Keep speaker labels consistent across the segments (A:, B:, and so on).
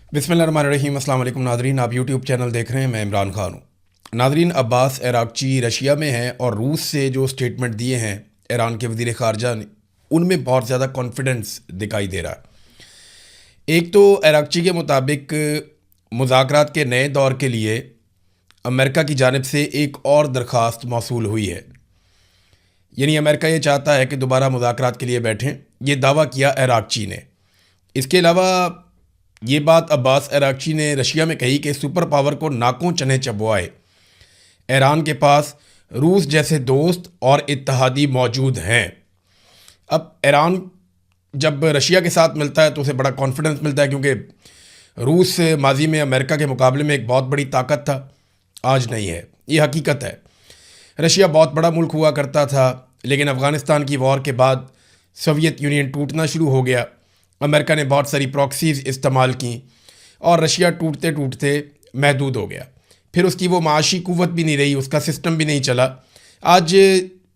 A: बिस्मिल्लाहिर्रहमानिर्रहीम। अस्सलाम वालेकुम नाज़रीन, आप यूट्यूब चैनल देख रहे हैं। मैं इमरान खान हूँ। नाज़रीन, अब्बास अरागची रशिया में हैं और रूस से जो स्टेटमेंट दिए हैं ईरान के वज़ीर ख़ारजा ने, उनमें बहुत ज़्यादा कॉन्फिडेंस दिखाई दे रहा है। एक तो अरागची के मुताबिक मुज़ाकरात के नए दौर के लिए अमेरिका की जानिब से एक और दरख्वास्त मौसूल हुई है। यानी अमेरिका ये चाहता है कि दोबारा मुज़ाकरात के लिए बैठें, ये दावा किया अरागची ने। इसके अलावा ये बात अब्बास अरागची ने रशिया में कही कि सुपर पावर को नाकों चने चबवाए, ईरान के पास रूस जैसे दोस्त और इत्तहादी मौजूद हैं। अब ईरान जब रशिया के साथ मिलता है तो उसे बड़ा कॉन्फिडेंस मिलता है, क्योंकि रूस माजी में अमेरिका के मुकाबले में एक बहुत बड़ी ताकत था, आज नहीं है। ये हकीकत है। रशिया बहुत बड़ा मुल्क हुआ करता था, लेकिन अफ़गानिस्तान की वॉर के बाद सोवियत यूनियन टूटना शुरू हो गया। अमेरिका ने बहुत सारी प्रॉक्सीज़ इस्तेमाल की और रशिया टूटते टूटते महदूद हो गया। फिर उसकी वो माशी कुव्वत भी नहीं रही, उसका सिस्टम भी नहीं चला। आज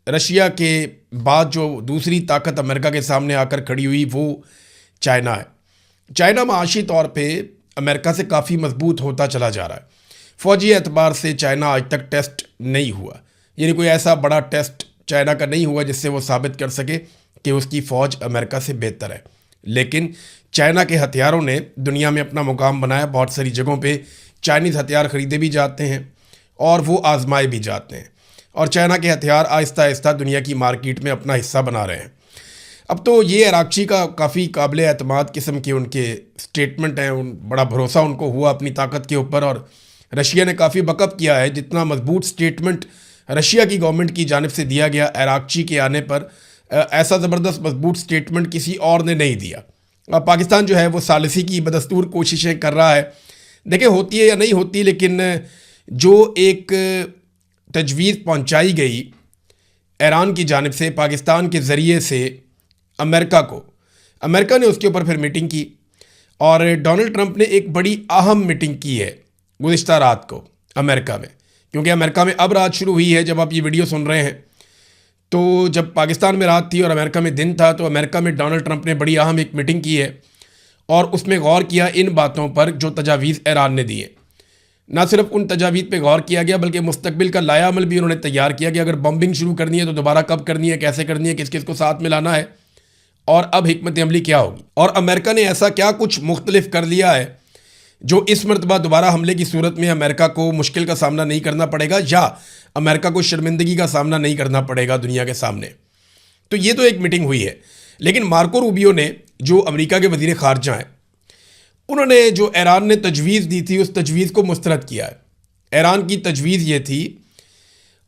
A: रशिया के बाद जो दूसरी ताकत अमेरिका के सामने आकर खड़ी हुई वो चाइना है। चाइना माशी तौर पे अमेरिका से काफ़ी मजबूत होता चला जा रहा है। फ़ौजी एतबार से चाइना आज तक टेस्ट नहीं हुआ, यानी कोई ऐसा बड़ा टेस्ट चाइना का नहीं हुआ जिससे वो साबित कर सके कि उसकी फ़ौज अमेरिका से बेहतर है। लेकिन चाइना के हथियारों ने दुनिया में अपना मुकाम बनाया। बहुत सारी जगहों पे चाइनीज़ हथियार ख़रीदे भी जाते हैं और वो आजमाए भी जाते हैं, और चाइना के हथियार आहिस्ता आहिस्ता दुनिया की मार्केट में अपना हिस्सा बना रहे हैं। अब तो ये अरागची का काफ़ी काबिल एतमाद किस्म के उनके स्टेटमेंट हैं, बड़ा भरोसा उनको हुआ अपनी ताकत के ऊपर, और रशिया ने काफ़ी बकअप किया है। जितना मजबूत स्टेटमेंट रशिया की गवर्नमेंट की जानिब से दिया गया अरागची के आने पर, ऐसा ज़बरदस्त मजबूत स्टेटमेंट किसी और ने नहीं दिया। पाकिस्तान जो है वो सालिसी की बदस्तूर कोशिशें कर रहा है। देखिए, होती है या नहीं होती, लेकिन जो एक तजवीज़ पहुंचाई गई ईरान की जानिब से पाकिस्तान के ज़रिए से अमेरिका को, अमेरिका ने उसके ऊपर फिर मीटिंग की, और डोनाल्ड ट्रंप ने एक बड़ी अहम मीटिंग की है गुज़िश्ता रात को अमेरिका में। क्योंकि अमेरिका में अब रात शुरू हुई है जब आप ये वीडियो सुन रहे हैं, तो जब पाकिस्तान में रात थी और अमेरिका में दिन था, तो अमेरिका में डोनाल्ड ट्रंप ने बड़ी अहम एक मीटिंग की है और उसमें गौर किया इन बातों पर जो तजावीज़ ईरान ने दिए। ना सिर्फ उन तजावीज़ पे गौर किया गया, बल्कि मुस्तकबिल का लाया अमल भी उन्होंने तैयार किया कि अगर बम्बिंग शुरू करनी है तो दोबारा कब करनी है, कैसे करनी है, किस किस को साथ मिलाना है, और अब हिकमत अमली क्या होगी। और अमेरिका ने ऐसा क्या कुछ मुख्तलिफ कर लिया है जो इस मरतबा दोबारा हमले की सूरत में अमेरिका को मुश्किल का सामना नहीं करना पड़ेगा, या अमेरिका को शर्मिंदगी का सामना नहीं करना पड़ेगा दुनिया के सामने। तो ये तो एक मीटिंग हुई है। लेकिन मार्को रूबियो ने, जो अमेरिका के वज़ीर ख़ारजा हैं, उन्होंने जो ईरान ने तजवीज़ दी थी उस तजवीज़ को मुस्तरद किया है। ईरान की तजवीज़ ये थी,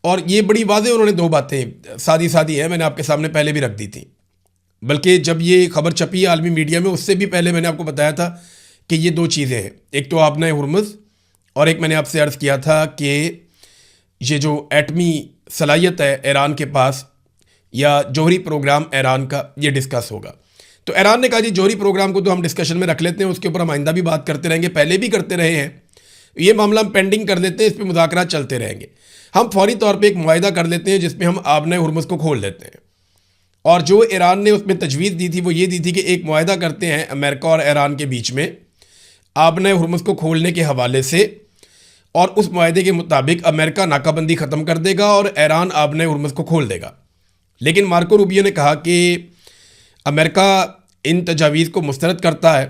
A: और ये बड़ी वाज़ेह उन्होंने दो बातें सादी सादी हैं, मैंने आपके सामने पहले भी रख दी थी। बल्कि जब ये खबर छपी है आलमी मीडिया में, उससे भी पहले मैंने आपको बताया था कि ये दो चीज़ें हैं, एक तो आबना हुर्मुज़, और एक मैंने आपसे अर्ज़ किया था कि ये जो एटमी सलाहियत है ईरान के पास, या जौहरी प्रोग्राम ईरान का, ये डिस्कस होगा। तो ईरान ने कहा जी जौहरी प्रोग्राम को तो हम डिस्कशन में रख लेते हैं, उसके ऊपर हम आइंदा भी बात करते रहेंगे, पहले भी करते रहे हैं, ये मामला हम पेंडिंग कर देते हैं, इस पर मुज़ाकरात चलते रहेंगे। हम फौरी तौर पर एक मुआहिदा कर लेते हैं जिसमें हम आबना हुर्मुज़ को खोल देते हैं। और जो ईरान ने उसमें तजवीज़ दी थी वो ये दी थी कि एक मुआहिदा करते हैं अमेरिका और ईरान के बीच में आबना हुर्मुज़ को खोलने के हवाले से, और उस मुआहदे के मुताबिक अमेरिका नाकाबंदी ख़त्म कर देगा और ईरान आबना हुर्मुज़ को खोल देगा। लेकिन मार्को रूबियो ने कहा कि अमेरिका इन तजावीज़ को मुस्तरद करता है,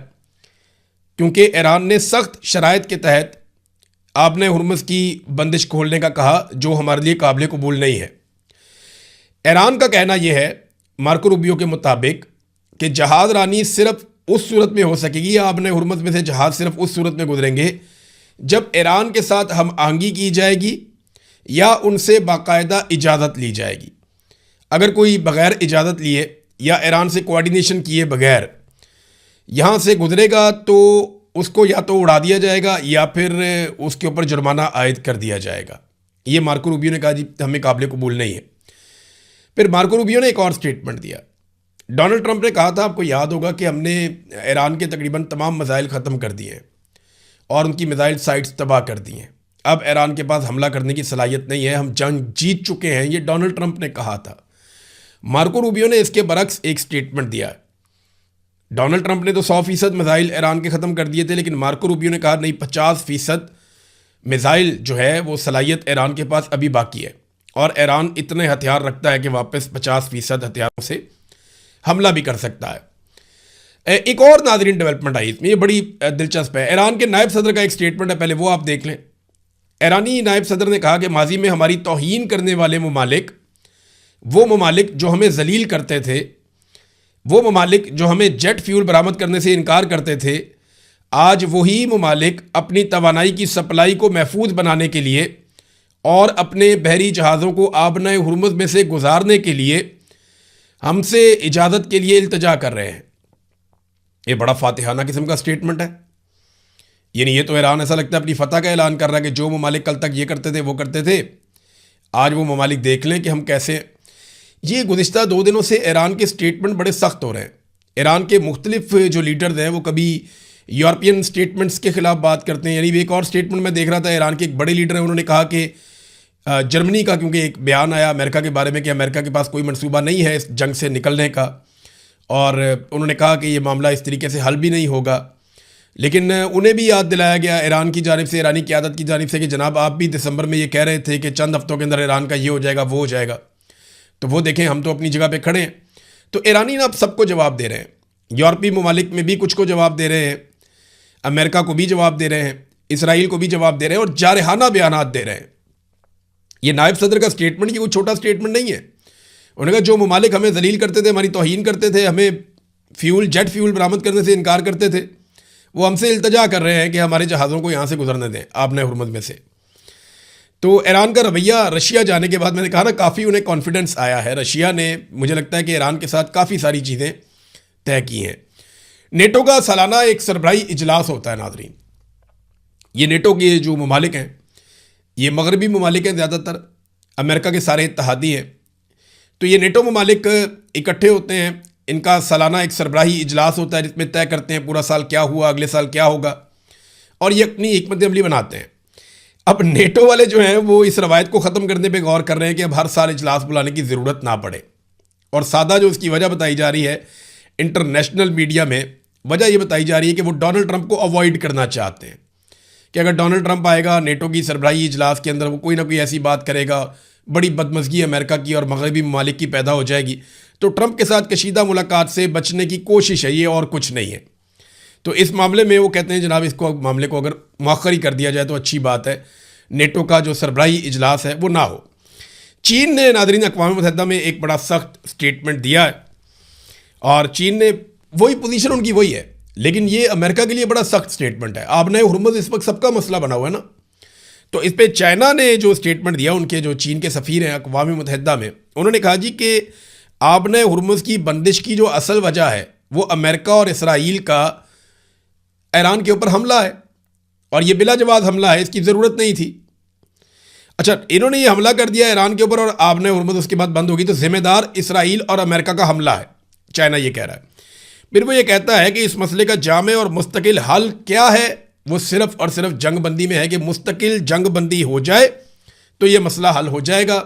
A: क्योंकि ईरान ने सख्त शराइत के तहत आबना हुर्मुज़ की बंदिश खोलने का कहा, जो हमारे लिए काबिल कबूल नहीं है। ईरान का कहना यह है मार्को रूबियो के मुताबिक कि जहाज़ रानी सिर्फ उस सूरत में हो सकेगी, या आबना हुर्मुज़ में से जहाज़ सिर्फ उस सूरत में गुजरेंगे जब ईरान के साथ हम आहंगी की जाएगी या उनसे बाकायदा इजाज़त ली जाएगी। अगर कोई बग़ैर इजाज़त लिए या ईरान से कोऑर्डिनेशन किए बगैर यहाँ से गुजरेगा तो उसको या तो उड़ा दिया जाएगा या फिर उसके ऊपर जुर्माना आयद कर दिया जाएगा। ये मार्को रूबियो ने कहा जी हमें काबिल कबूल नहीं है। फिर मार्को रूबियो ने एक और स्टेटमेंट दिया। डोनाल्ड ट्रंप ने कहा था, आपको याद होगा, कि हमने ईरान के तकरीबन तमाम मिसाइल ख़त्म कर दिए हैं और उनकी मिसाइल साइट्स तबाह कर दी हैं। अब ईरान के पास हमला करने की सलाहियत नहीं है, हम जंग जीत चुके हैं, ये डोनाल्ड ट्रंप ने कहा था। मार्को रूबियो ने इसके बरक्स एक स्टेटमेंट दिया है। डोनाल्ड ट्रंप ने तो 100% मिसाइल ईरान के ख़त्म कर दिए थे, लेकिन मार्को रूबियो ने कहा नहीं, 50% मिसाइल जो है वो सलाहियत ईरान के पास अभी बाकी है और ईरान इतने हथियार रखता है कि वापस 50% हथियारों से हमला भी कर सकता है। एक और नाज़रीन डेवलपमेंट आई इसमें, ये बड़ी दिलचस्प है। ईरान के नायब सदर का एक स्टेटमेंट है, पहले वो आप देख लें। ईरानी नायब सदर ने कहा कि माजी में हमारी तौहीन करने वाले ममालिक, वो ममालिक जो हमें जलील करते थे, वो ममालिक जो हमें जेट फ्यूल बरामद करने से इनकार करते थे, आज वही ममालिक अपनी तवानाई की सप्लाई को महफूज बनाने के लिए और अपने बहरी जहाज़ों को आबनाए हुर्मुज़ में से गुजारने के लिए हमसे इजाज़त के लिए इल्तजा कर रहे हैं। ये बड़ा फातिहाना किस्म का स्टेटमेंट है। यानी ये तो ईरान ऐसा लगता है अपनी फतह का ऐलान कर रहा है कि जो ममालिक कल तक ये करते थे वो करते थे, आज वो ममालिक देख लें कि हम कैसे। ये गुज़िश्ता 2 दिनों से ईरान के स्टेटमेंट बड़े सख्त हो रहे हैं। ईरान के मुख्तलिफ जो लीडर्स हैं वो कभी यूरोपियन स्टेटमेंट्स के ख़िलाफ़ बात करते हैं। यानी एक और स्टेटमेंट मैं देख रहा था, ईरान के एक बड़े लीडर हैं, उन्होंने कहा कि जर्मनी का, क्योंकि एक बयान आया अमेरिका के बारे में कि अमेरिका के पास कोई मंसूबा नहीं है इस जंग से निकलने का, और उन्होंने कहा कि ये मामला इस तरीके से हल भी नहीं होगा। लेकिन उन्हें भी याद दिलाया गया ईरान की जानिब से, ईरानी क़यादत की जानिब से कि जनाब आप भी दिसंबर में ये कह रहे थे कि चंद हफ्तों के अंदर ईरान का ये हो जाएगा वो हो जाएगा। तो वो देखें, हम तो अपनी जगह पे खड़े हैं। तो ईरानी ना अब सबको जवाब दे रहे हैं, यूरोपीय ममालिक में भी कुछ को जवाब दे रहे हैं, अमेरिका को भी जवाब दे रहे हैं, इसराइल को भी जवाब दे रहे हैं और जारहाना बयानात दे रहे हैं। ये नायब सदर का स्टेटमेंट ये कोई छोटा स्टेटमेंट नहीं है। उन्होंने कहा जो ममालिक हमें जलील करते थे, हमारी तौहीन करते थे, हमें जेट फ्यूल बरामद करने से इनकार करते थे, वो हमसे इल्तजा कर रहे हैं कि हमारे जहाज़ों को यहाँ से गुजरने दें आबनाए हुर्मुज़ में से। तो ईरान का रवैया रशिया जाने के बाद मैंने कहा ना, काफ़ी उन्हें कॉन्फिडेंस आया है। रशिया ने, मुझे लगता है कि ईरान के साथ काफ़ी सारी चीज़ें तय की हैं। नेटो का सालाना एक सरबराही इजलास होता है नाज़रीन। ये नेटो के जो ममालिक हैं, ये मगरबी ममालिक हैं ज़्यादातर, अमेरिका के सारे इत्तहादी हैं। तो ये नेटो ममालिक इकट्ठे होते हैं, इनका सालाना एक सरबराही इजलास होता है जिसमें तय करते हैं पूरा साल क्या हुआ, अगले साल क्या होगा, और ये अपनी हिकमत अमली बनाते हैं। अब नेटो वाले जो हैं वो इस रवायत को ख़त्म करने पे गौर कर रहे हैं कि अब हर साल इजलास बुलाने की ज़रूरत ना पड़े। और सादा जो इसकी वजह बताई जा रही है इंटरनेशनल मीडिया में, वजह ये बताई जा रही है कि वो डोनाल्ड ट्रंप को अवॉइड करना चाहते हैं कि अगर डोनाल्ड ट्रंप आएगा नेटो की सरबराही इजलास के अंदर, वो कोई ना कोई ऐसी बात करेगा, बड़ी बदमज़गी अमेरिका की और मगरबी ममालिक की पैदा हो जाएगी। तो ट्रंप के साथ कशीदा मुलाकात से बचने की कोशिश है ये, और कुछ नहीं है। तो इस मामले में वो कहते हैं जनाब इसको मामले को अगर मौखर ही कर दिया जाए तो अच्छी बात है, नेटो का जो सरबराही इजलास है वो ना हो। चीन ने नाज़रीन अक़वाम मुत्तहिदा में एक बड़ा सख्त स्टेटमेंट दिया है और चीन ने वही पोजीशन उनकी वही है, लेकिन ये अमेरिका के लिए बड़ा सख्त स्टेटमेंट है। आबनाए हुर्मुज़ इस वक्त सबका मसला बना हुआ है ना, तो इस पर चाइना ने जो स्टेटमेंट दिया, उनके जो चीन के सफ़ीर हैं अक़वाम मुत्तहिदा में, उन्होंने कहा जी कि आबनाए हुर्मुज़ की बंदिश की जो असल वजह है वो अमेरिका और इसराइल का ईरान के ऊपर हमला है, और ये बिला जवाब हमला है, इसकी ज़रूरत नहीं थी। अच्छा, इन्होंने ये हमला कर दिया ईरान के ऊपर और आबनाए हुर्मुज़ उसके बाद बंद होगी, तो जिम्मेदार इसराइल और अमेरिका का हमला है, चाइना ये कह रहा है। फिर वो ये कहता है कि इस मसले का जामे और मुस्तकिल हल क्या है, वो सिर्फ़ और सिर्फ जंगबंदी में है कि मुस्तकिल जंगबंदी हो जाए तो ये मसला हल हो जाएगा,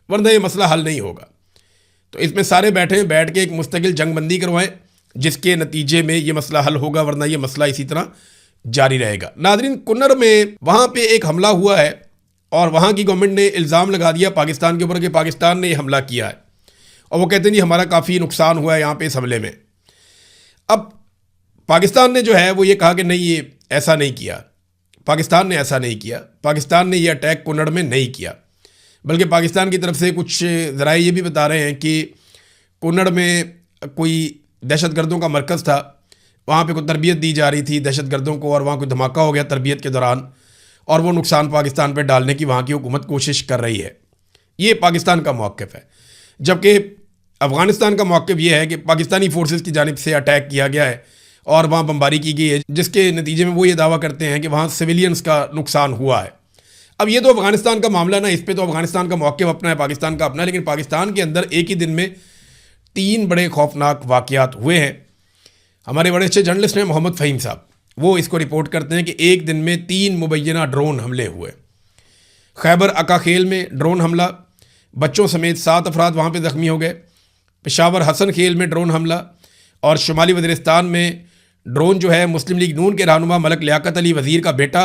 A: वरना ये मसला हल नहीं होगा। तो इसमें सारे बैठ के एक मुस्तकिल जंगबंदी करवाएं जिसके नतीजे में ये मसला हल होगा, वरना ये मसला इसी तरह जारी रहेगा। नाज़रीन, कुन्नर में वहाँ पे एक हमला हुआ है और वहाँ की गवर्नमेंट ने इल्ज़ाम लगा दिया पाकिस्तान के ऊपर कि पाकिस्तान ने हमला किया है, और वो कहते हैं जी हमारा काफ़ी नुकसान हुआ है यहाँ पे इस हमले में। अब पाकिस्तान ने जो है वो ये कहा कि नहीं, ये ऐसा नहीं किया, पाकिस्तान ने ऐसा नहीं किया, पाकिस्तान ने ये अटैक कुन्नड़ में नहीं किया, बल्कि पाकिस्तान की तरफ से कुछ ज़राए ये भी बता रहे हैं कि कुन्नड़ में कोई दहशतगर्दों का मरकज़ था, वहाँ पे कोई तरबियत दी जा रही थी दहशतगर्दों को, और वहाँ कोई धमाका हो गया तरबियत के दौरान, और वो नुकसान पाकिस्तान पे डालने की वहाँ की हुकूमत कोशिश कर रही है। ये पाकिस्तान का मौक़िफ़ है। जबकि अफ़गानिस्तान का मौक़िफ़ ये है कि पाकिस्तानी फ़ोर्सेस की जानिब से अटैक किया गया है और वहाँ बमबारी की गई है, जिसके नतीजे में वो ये दावा करते हैं कि वहाँ सिविलियंस का नुकसान हुआ है। अब ये तो अफ़गानिस्तान का मामला ना, इस पर तो अफ़गानिस्तान का मौक़िफ़ अपना है, पाकिस्तान का अपना है, लेकिन पाकिस्तान के अंदर एक ही दिन में 3 बड़े खौफनाक वाक़यात हुए हैं। हमारे बड़े अच्छे जर्नलिस्ट हैं मोहम्मद फ़हीम साहब, वो इसको रिपोर्ट करते हैं कि एक दिन में 3 मुबैना ड्रोन हमले हुए। खैबर अकाखेल में ड्रोन हमला, बच्चों समेत 7 अफराद वहाँ पे ज़ख्मी हो गए। पेशावर हसन खेल में ड्रोन हमला, और शुमाली वज़ीरिस्तान में ड्रोन जो है मुस्लिम लीग नून के रहनुमा मलक लियाकत अली वज़ीर का बेटा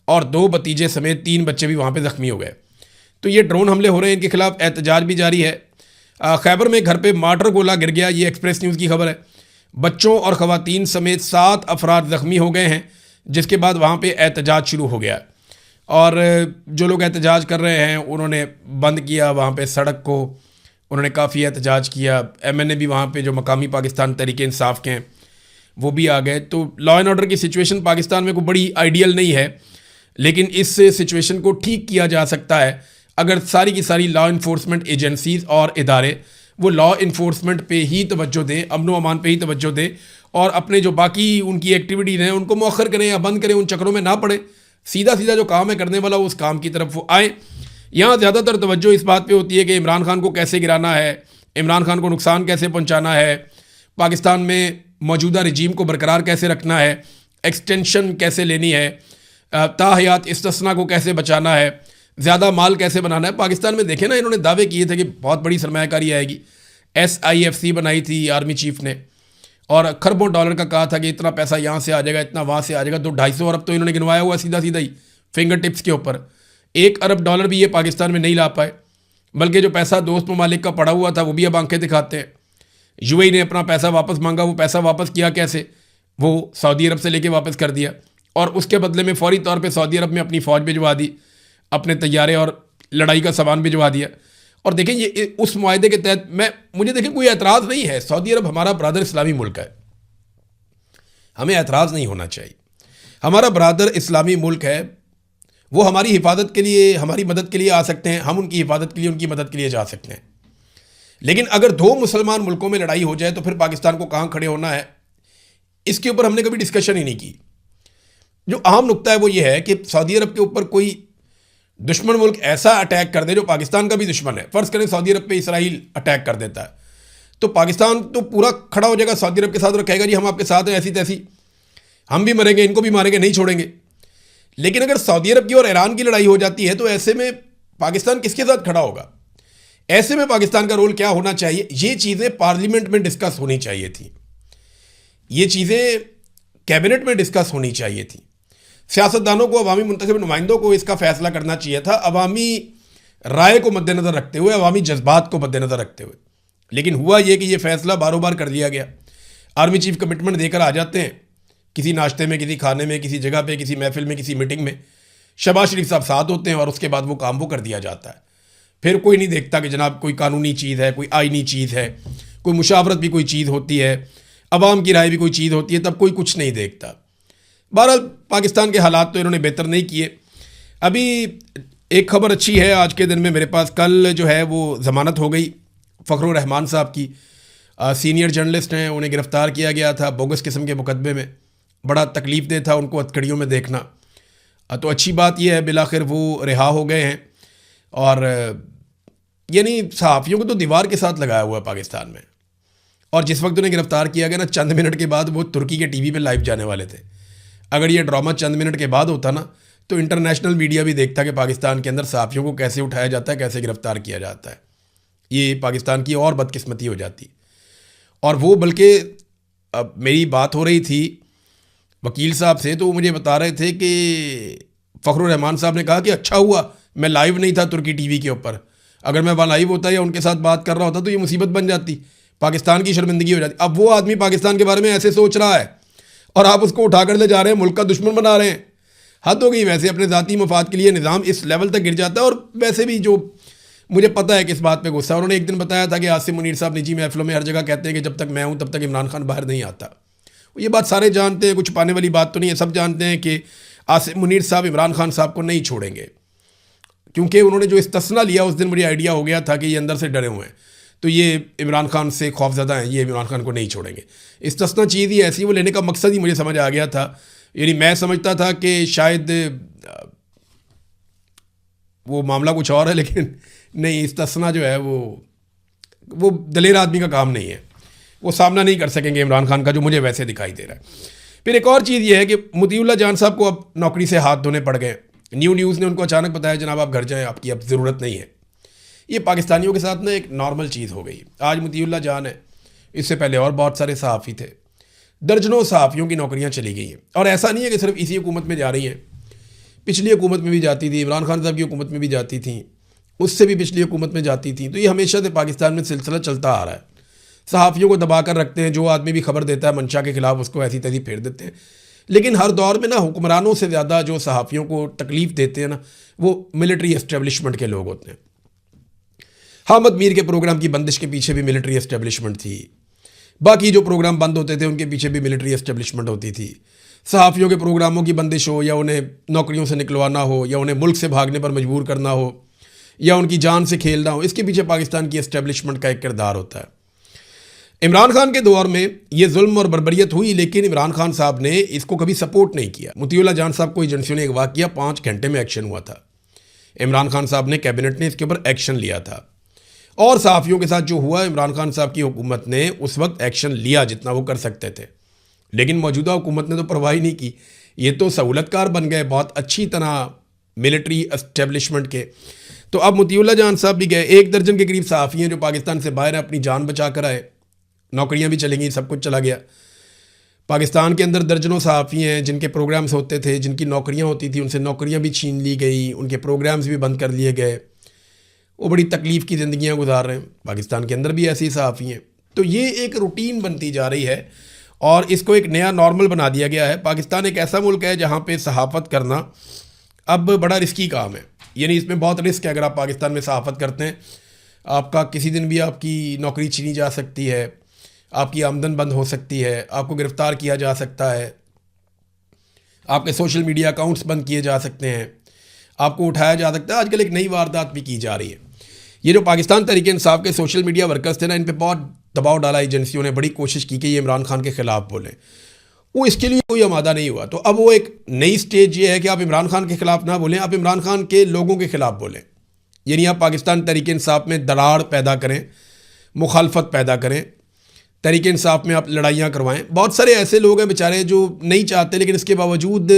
A: और 2 भतीजे समेत 3 बच्चे भी वहाँ पे ज़ख्मी हो गए। तो ये ड्रोन हमले हो रहे हैं, इनके खिलाफ एहतजाज भी जारी है। खैबर में घर पे मार्टर गोला गिर गया, ये एक्सप्रेस न्यूज़ की खबर है। बच्चों और ख़वातीन समेत 7 अफराद ज़ख्मी हो गए हैं, जिसके बाद वहाँ पे एहतजाज शुरू हो गया। और जो लोग एहतजाज कर रहे हैं उन्होंने बंद किया वहाँ पे सड़क को, उन्होंने काफ़ी एहतजाज किया। MNA भी वहाँ पे जो मकामी पाकिस्तान तहरीक इंसाफ के हैं वो भी आ गए। तो लॉ एंड ऑर्डर की सिचुएशन पाकिस्तान में कोई बड़ी आइडियल नहीं है, लेकिन इस सिचुएशन को ठीक किया जा सकता है अगर सारी की सारी लॉ इन्फोर्समेंट एजेंसीज़ और इदारे वो लॉ इन्फोर्समेंट पे ही तवज्जो दें, अमन व अमान पे ही तवज्जो दें, और अपने जो बाकी उनकी एक्टिविटीज़ हैं उनको मौखर करें या बंद करें, उन चक्रों में ना पड़े। सीधा सीधा जो काम है करने वाला उस काम की तरफ वो आए। यहाँ ज़्यादातर तवज्जो इस बात पे होती है कि इमरान खान को कैसे गिराना है, इमरान खान को नुकसान कैसे पहुँचाना है, पाकिस्तान में मौजूदा रजीम को बरकरार कैसे रखना है, एक्सटेंशन कैसे लेनी है, ताहयात इस्तिस्ना को कैसे बचाना है, ज़्यादा माल कैसे बनाना है। पाकिस्तान में देखें ना, इन्होंने दावे किए थे कि बहुत बड़ी सरमायाकारी आएगी। SIFC बनाई थी आर्मी चीफ ने और खरबों डॉलर का कहा था कि इतना पैसा यहाँ से आ जाएगा, इतना वहाँ से आ जाएगा। तो 250 अरब तो इन्होंने गिनवाया हुआ सीधा सीधा ही फिंगर टिप्स के ऊपर। 1 अरब डॉलर भी ये पाकिस्तान में नहीं ला पाए, बल्कि जो पैसा दोस्त ममालिक का पड़ा हुआ था वो भी अब आंखें दिखाते हैं। UAE ने अपना पैसा वापस मांगा, वो पैसा वापस किया कैसे, वो सऊदी अरब से लेके वापस कर दिया, और उसके बदले में फौरी तौर पे सऊदी अरब में अपनी फ़ौज भिजवा दी, अपने तैयारे और लड़ाई का सामान भिजवा दिया। और देखें ये उस मुआहदे के तहत मुझे देखें कोई एतराज़ नहीं है। सऊदी अरब हमारा ब्रादर इस्लामी मुल्क है, हमें एतराज़ नहीं होना चाहिए। हमारा ब्रादर इस्लामी मुल्क है, वो हमारी हिफाजत के लिए, हमारी मदद के लिए आ सकते हैं, हम उनकी हिफाजत के लिए, उनकी मदद के लिए जा सकते हैं। लेकिन अगर 2 मुसलमान मुल्कों में लड़ाई हो जाए तो फिर पाकिस्तान को कहाँ खड़े होना है, इसके ऊपर हमने कभी डिस्कशन ही नहीं की। जो अहम नुक्ता है वो ये है कि सऊदी अरब के ऊपर कोई दुश्मन मुल्क ऐसा अटैक कर दे जो पाकिस्तान का भी दुश्मन है। फ़र्ज़ करें सऊदी अरब पे इसराइल अटैक कर देता है, तो पाकिस्तान तो पूरा खड़ा हो जाएगा सऊदी अरब के साथ और कहेगा जी हम आपके साथ हैं, ऐसी तैसी, हम भी मरेंगे, इनको भी मारेंगे, नहीं छोड़ेंगे। लेकिन अगर सऊदी अरब की और ईरान की लड़ाई हो जाती है तो ऐसे में पाकिस्तान किसके साथ खड़ा होगा? ऐसे में पाकिस्तान का रोल क्या होना चाहिए? ये चीज़ें पार्लियामेंट में डिस्कस होनी चाहिए थी, ये चीज़ें कैबिनेट में डिस्कस होनी चाहिए थी। सियासतदानों को, अवामी मुंतखब नुमाइंदों को इसका फैसला करना चाहिए था, अवामी राय को मद्देनज़र रखते हुए, अवामी जज्बात को मद्देनज़र रखते हुए। लेकिन हुआ ये कि ये फ़ैसला बारों बार कर लिया गया। आर्मी चीफ कमिटमेंट देकर आ जाते हैं किसी नाश्ते में, किसी खाने में, किसी जगह पे, किसी महफिल में, किसी मीटिंग में, शहबाज शरीफ साहब साथ होते हैं और उसके बाद वो काम वो कर दिया जाता है। फिर कोई नहीं देखता कि जनाब कोई कानूनी चीज़ है, कोई आइनी चीज़ है, कोई मुशावरत भी कोई चीज़ होती है, अवाम की राय भी कोई चीज़ होती है, तब कोई कुछ नहीं देखता। बहरहाल पाकिस्तान के हालात तो इन्होंने बेहतर नहीं किए। अभी एक खबर अच्छी है आज के दिन में मेरे पास, कल जो है वो ज़मानत हो गई फ़खरुर रहमान साहब की। सीनियर जर्नलिस्ट हैं, उन्हें गिरफ़्तार किया गया था बोगस किस्म के मुकदमे में। बड़ा तकलीफ़ दे था उनको हथकड़ियों में देखना। तो अच्छी बात यह है बिलाखिर वो रिहा हो गए हैं। और यानी सहाफ़ियों को तो दीवार के साथ लगाया हुआ है पाकिस्तान में। और जिस वक्त उन्हें गिरफ़्तार किया गया ना, चंद मिनट के बाद वो तुर्की के TV पे लाइव जाने वाले थे। अगर ये ड्रामा चंद मिनट के बाद होता ना तो इंटरनेशनल मीडिया भी देखता कि पाकिस्तान के अंदर सहाफ़ियों को कैसे उठाया जाता है, कैसे गिरफ़्तार किया जाता है। ये पाकिस्तान की और बदकिस्मती हो जाती। और वो बल्कि अब मेरी बात हो रही थी वकील साहब से, तो वो मुझे बता रहे थे कि फ़खरुर रहमान साहब ने कहा कि अच्छा हुआ मैं लाइव नहीं था तुर्की TV के ऊपर, अगर मैं वहाँ लाइव होता या उनके साथ बात कर रहा होता तो ये मुसीबत बन जाती, पाकिस्तान की शर्मिंदगी हो जाती। अब वो आदमी पाकिस्तान के बारे में ऐसे सोच रहा है और आप उसको उठाकर ले जा रहे हैं, मुल्क का दुश्मन बना रहे हैं। हद हो गई। वैसे अपने ज़ाती मफाद के लिए निज़ाम इस लेवल तक गिर जाता है। और वैसे भी जो मुझे पता है कि इस बात पे गुस्सा, उन्होंने एक दिन बताया था कि आसिम मुनीर साहब निजी महफिलों में हर जगह कहते हैं कि जब तक मैं हूँ तब तक इमरान खान बाहर नहीं आता। ये बात सारे जानते हैं, कुछ छुपाने वाली बात तो नहीं है। सब जानते हैं कि आसिम मुनीर साहब इमरान खान साहब को नहीं छोड़ेंगे, क्योंकि उन्होंने जो इस्तिस्ना लिया उस दिन मुझे आइडिया हो गया था कि ये अंदर से डरे हुए हैं, तो ये इमरान खान से खौफज़दा हैं, ये इमरान खान को नहीं छोड़ेंगे। इस्तिस्ना चीज़ ही ऐसी, वो लेने का मकसद ही मुझे समझ आ गया था। यानी मैं समझता था कि शायद वो मामला कुछ और है, लेकिन नहीं, इस्तिस्ना जो है वो दलेर आदमी का काम नहीं है, वो सामना नहीं कर सकेंगे इमरान खान का, जो मुझे वैसे दिखाई दे रहा है। फिर एक और चीज़ ये है कि मोतीउल्लाह जान साहब को अब नौकरी से हाथ धोने पड़ गए। न्यूज़ ने उनको अचानक बताया जनाब आप घर जाएं, आपकी अब ज़रूरत नहीं है। ये पाकिस्तानियों के साथ ना एक नॉर्मल चीज़ हो गई। आज मोतीउल्लाह जान है, इससे पहले और बहुत सारे सहाफ़ी थे। दर्जनों सहाफ़ियों की नौकरियां चली गई हैं, और ऐसा नहीं है कि सिर्फ इसी हुकूमत में जा रही हैं, पिछली हुकूमत में भी जाती थी, इमरान खान साहब की हुकूमत में भी जाती थी, उससे भी पिछली हुकूमत में जाती थी। तो ये हमेशा से पाकिस्तान में सिलसिला चलता आ रहा है। सहाफ़ियों को दबा कर रखते हैं, जो आदमी भी खबर देता है मंशा के ख़िलाफ़ उसको ऐसी तैसी फेर देते हैं। लेकिन हर दौर में ना हुक्मरानों से ज़्यादा जो सहाफ़ियों को तकलीफ़ देते हैं ना, वो मिलिट्री एस्टेब्लिशमेंट के लोग होते हैं। हामिद मीर के प्रोग्राम की बंदिश के पीछे भी मिलिट्री एस्टेब्लिशमेंट थी, बाकी जो प्रोग्राम बंद होते थे उनके पीछे भी मिलिट्री एस्टेब्लिशमेंट होती थी। सहाफ़ियों के प्रोग्रामों की बंदिश हो, या उन्हें नौकरियों से निकलवाना हो, या उन्हें मुल्क से भागने पर मजबूर करना हो, या उनकी जान से खेलना हो, इसके पीछे पाकिस्तान की एस्टेब्लिशमेंट का एक किरदार होता है। इमरान खान के दौर में ये जुल्म और बर्बरियत हुई, लेकिन इमरान खान साहब ने इसको कभी सपोर्ट नहीं किया। मुतीउल्लाह जान साहब को एजेंसियों ने अगवा किया, 5 घंटे में एक्शन हुआ था। इमरान खान साहब ने, कैबिनेट ने इसके ऊपर एक्शन लिया था, और सहाफ़ियों के साथ जो हुआ, इमरान खान साहब की हुकूमत ने उस वक्त एक्शन लिया जितना वो कर सकते थे। लेकिन मौजूदा हुकूमत ने तो परवाह ही नहीं की, ये तो सहूलतकार बन गए बहुत अच्छी तरह मिलिट्री एस्टेब्लिशमेंट के। तो अब मुतीउल्लाह जान साहब भी गए, 1 दर्जन के करीब सहाफ़ी हैं जो पाकिस्तान से बाहर हैं, अपनी जान बचा कर आए, नौकरियां भी चली गई, सब कुछ चला गया। पाकिस्तान के अंदर दर्जनों सहाफ़ी हैं जिनके प्रोग्राम्स होते थे, जिनकी नौकरियां होती थी, उनसे नौकरियां भी छीन ली गई, उनके प्रोग्राम्स भी बंद कर लिए गए, वो बड़ी तकलीफ़ की ज़िंदगियां गुजार रहे हैं। पाकिस्तान के अंदर भी ऐसी सहाफ़ी हैं। तो ये एक रूटीन बनती जा रही है और इसको एक नया नॉर्मल बना दिया गया है। पाकिस्तान एक ऐसा मुल्क है जहाँ पे सहाफ़त करना अब बड़ा रिस्की काम है, यानी इसमें बहुत रिस्क है। अगर आप पाकिस्तान में सहाफ़त करते हैं, आपका किसी दिन भी आपकी नौकरी छीनी जा सकती है, आपकी आमदन बंद हो सकती है, आपको गिरफ़्तार किया जा सकता है, आपके सोशल मीडिया अकाउंट्स बंद किए जा सकते हैं, आपको उठाया जा सकता है। आजकल एक नई वारदात भी की जा रही है। ये जो पाकिस्तान तहरीक इंसाफ के सोशल मीडिया वर्कर्स थे ना, इन पे बहुत दबाव डाला एजेंसियों ने, बड़ी कोशिश की कि ये इमरान खान के ख़िलाफ़ बोलें। वो इसके लिए कोई आमादा नहीं हुआ। तो अब वो एक नई स्टेज ये है कि आप इमरान खान के ख़िलाफ़ ना बोलें, आप इमरान खान के लोगों के ख़िलाफ़ बोलें। यानी आप पाकिस्तान तहरीक इंसाफ में दरार पैदा करें, मुखालफत पैदा करें, तहरीक इंसाफ में आप लड़ाइयाँ करवाएं। बहुत सारे ऐसे लोग हैं बेचारे जो नहीं चाहते, लेकिन इसके बावजूद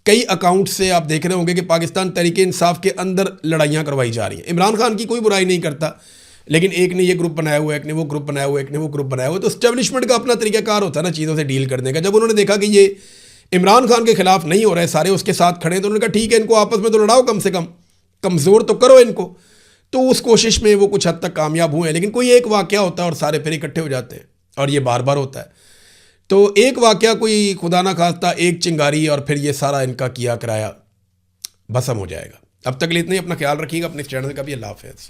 A: कई अकाउंट से आप देख रहे होंगे कि पाकिस्तान तहरीक इंसाफ के अंदर लड़ाइयाँ करवाई जा रही हैं। इमरान खान की कोई बुराई नहीं करता, लेकिन एक ने ये ग्रुप बनाया हुआ है, एक ने वो ग्रुप बनाया हुआ है, एक ने वो ग्रुप बनाया हुआ है। तो एस्टेब्लिशमेंट का अपना तरीक़ाकार होता है ना चीज़ों से डील करने का। जब उन्होंने देखा कि ये इमरान खान के ख़िलाफ़ नहीं हो रहे, सारे उसके साथ खड़े, तो उन्होंने कहा ठीक है, इनको आपस में तो लड़ाओ, कम से कम कमज़ोर तो करो इनको। तो उस कोशिश में वो कुछ हद तक कामयाब हुए हैं। लेकिन कोई एक वाक़या होता है और सारे फिर इकट्ठे हो जाते हैं, और ये बार बार होता है। तो एक वाक़या, कोई खुदा ना खास्ता एक चिंगारी, और फिर ये सारा इनका किया कराया भस्म हो जाएगा। अब तक के लिए इतना ही। अपना ख्याल रखिएगा, अपने चैनल का भी। अल्लाह हाफ़िज़।